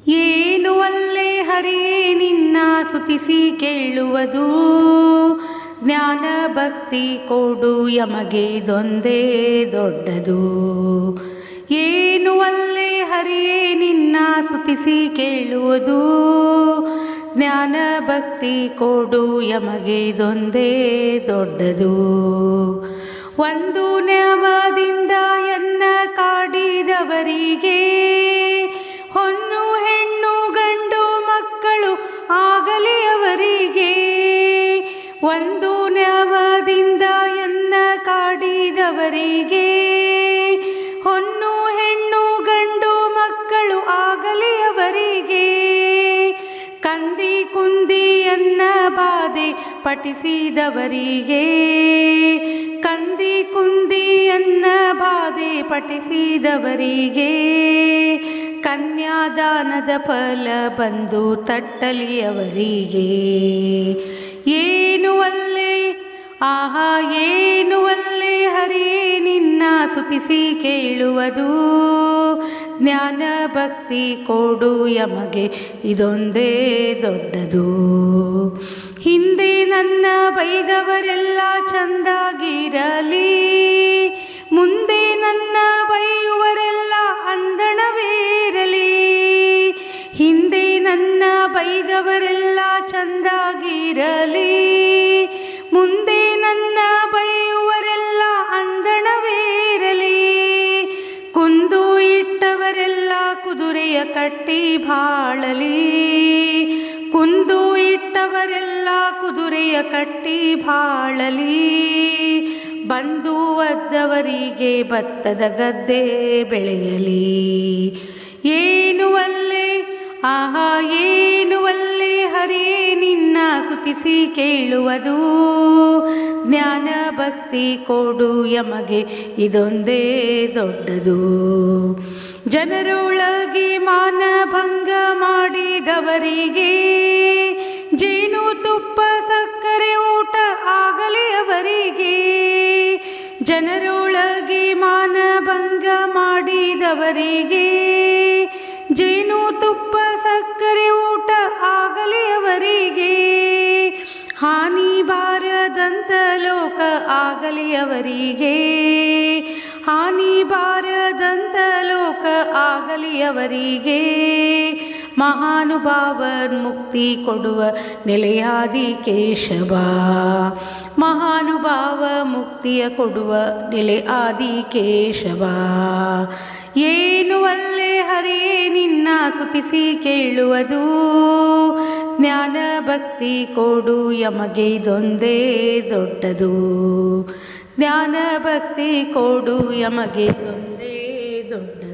ಏನು ಅಲ್ಲೇ ಹರಿಯೇ ನಿನ್ನ ಸುತಿಸಿ ಕೇಳುವುದು, ಜ್ಞಾನ ಭಕ್ತಿ ಕೊಡು ಯಮಗೆ ಇದೊಂದೇ ದೊಡ್ಡದು. ಏನು ಅಲ್ಲೇ ಹರಿಯೇ ನಿನ್ನ ಸುತಿಸಿ ಕೇಳುವುದು, ಜ್ಞಾನ ಭಕ್ತಿ ಕೊಡು ಯಮಗೆ ಇದೊಂದೇ ದೊಡ್ಡದು. ಒಂದು ನ್ಯಾಮದಿಂದ ಎನ್ನ ಕಾಡಿದವರಿಗೆ, ಹೊನ್ನು ಹೆಣ್ಣು ಗಂಡು ಮಕ್ಕಳು ಆಗಲಿ ಅವರಿಗೆ. ಒಂದು ನ್ಯಾಮದಿಂದ ಎನ್ನ ಕಾಡಿದವರಿಗೆ, ಹೊನ್ನು ಹೆಣ್ಣು ಗಂಡು ಮಕ್ಕಳು ಆಗಲಿ ಅವರಿಗೆ. ಕಂದಿ ಕುಂದಿ ಎನ್ನ ಬಾಧೆ ಪಠಿಸಿದವರಿಗೆ, ಕಂದಿ ಕುಂದಿ ಎನ್ನ ಬಾಧೆ ಪಠಿಸಿದವರಿಗೆ, ಕನ್ಯಾದಾನದ ಫಲ ಬಂದು ತಟ್ಟಲಿ ಅವರಿಗೆ. ಏನು ಅಲ್ಲೇ ಆಹಾ ಏನು ಅಲ್ಲೇ ಹರಿಯೇ ನಿನ್ನ ಸುತಿಸಿ ಕೇಳುವುದು, ಜ್ಞಾನ ಭಕ್ತಿ ಕೊಡು ಯಮಗೆ ಇದೊಂದೇ ದೊಡ್ಡದು. ಹಿಂದೆ ನನ್ನ ಬೈದವರೆಲ್ಲ ಚಂದಾಗಿರಲಿ, ಮುಂದೆ ನನ್ನ ಬೈಯುವರೆಲ್ಲ ಅಂದಣವೇರಲಿ. ಹಿಂದೆ ನನ್ನ ಬೈದವರೆಲ್ಲ ಚಂದಾಗಿರಲಿ, ಮುಂದೆ ನನ್ನ ಬೈಯುವರೆಲ್ಲ ಅಂದಣವೇರಲಿ. ಕುಂದು ಇಟ್ಟವರೆಲ್ಲ ಕುದುರೆಯ ಕಟ್ಟಿ ಬಾಳಲಿ, ಕುಂದು ಇಟ್ಟವರೆಲ್ಲ ಕುದುರೆಯ ಕಟ್ಟಿ ಬಾಳಲಿ. ಬಂದು ಒದ್ದವರಿಗೆ ಭತ್ತದ ಗದ್ದೆ ಬೆಳೆಯಲಿ. ಏನು ಅಲ್ಲೇ ಆಹಾ ಏನು ಅಲ್ಲೇ ಹರಿಯೇ ನಿನ್ನ ಸುತಿಸಿ ಕೇಳುವುದು, ಜ್ಞಾನ ಭಕ್ತಿ ಕೊಡು ಯಮಗೆ ಇದೊಂದೇ ದೊಡ್ಡದು. ಜನರೊಳಗೆ ಮಾನಭಂಗ ಮಾಡಿದವರಿಗೆ, ಜೇನು ತುಪ್ಪ ಸಕ್ಕರೆ ಊಟ ಆಗಲಿ ಅವರಿಗೆ. ಜನರೊಳಗೆ ಮಾನಭಂಗ ಮಾಡಿದವರಿಗೆ, ಜೇನು ತುಪ್ಪ ಸಕ್ಕರೆ ಊಟ ಆಗಲಿ ಅವರಿಗೆ. ಹಾನಿ ಬಾರದಂತ ಲೋಕ ಆಗಲಿ ಅವರಿಗೆ, ಹಾನಿ ಬಾರದಂತ ಲೋಕ ಆಗಲಿ ಅವರಿಗೆ. ಮಹಾನುಭಾವ ಮುಕ್ತಿ ಕೊಡುವ ನೆಲೆಯಾದಿ ಕೇಶವ, ಮಹಾನುಭಾವ ಮುಕ್ತಿಯ ಕೊಡುವ ನೆಲೆ ಆದಿ ಕೇಶವ. ಏನು ಅಲ್ಲೇ ಹರಿಯೇ ನಿನ್ನ ಸುತಿಸಿ ಕೇಳುವುದು, ಜ್ಞಾನ ಭಕ್ತಿ ಕೊಡು ಯಮಗೆ ಇದೊಂದೇ ದೊಡ್ಡದು. ಜ್ಞಾನ ಭಕ್ತಿ ಕೊಡು ಯಮಗೆ ಇದೊಂದೇ ದೊಡ್ಡದು.